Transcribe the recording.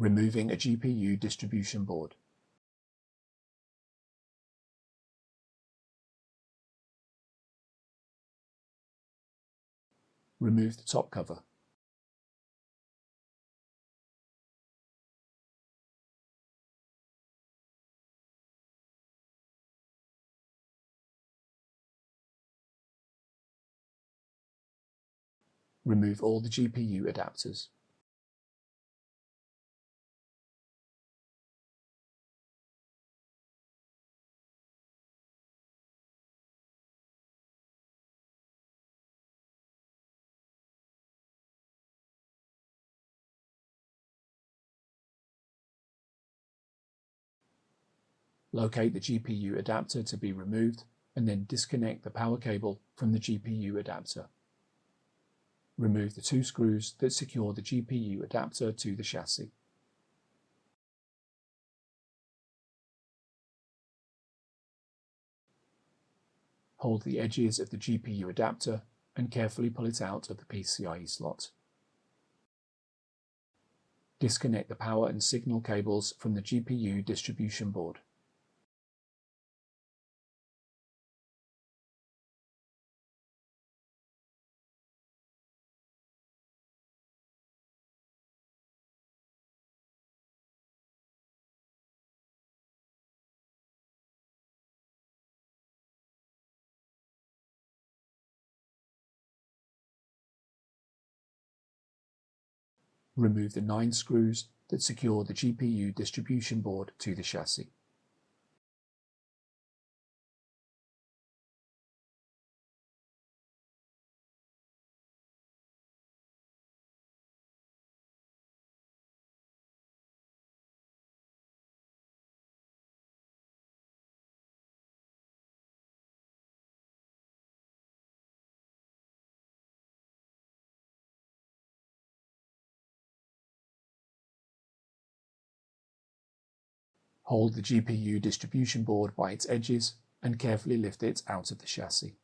Removing a GPU distribution board. Remove the top cover. Remove all the GPU adapters. Locate the GPU adapter to be removed and then disconnect the power cable from the GPU adapter. Remove the 2 screws that secure the GPU adapter to the chassis. Hold the edges of the GPU adapter and carefully pull it out of the PCIe slot. Disconnect the power and signal cables from the GPU distribution board. Remove the 9 screws that secure the GPU distribution board to the chassis. Hold the GPU distribution board by its edges and carefully lift it out of the chassis.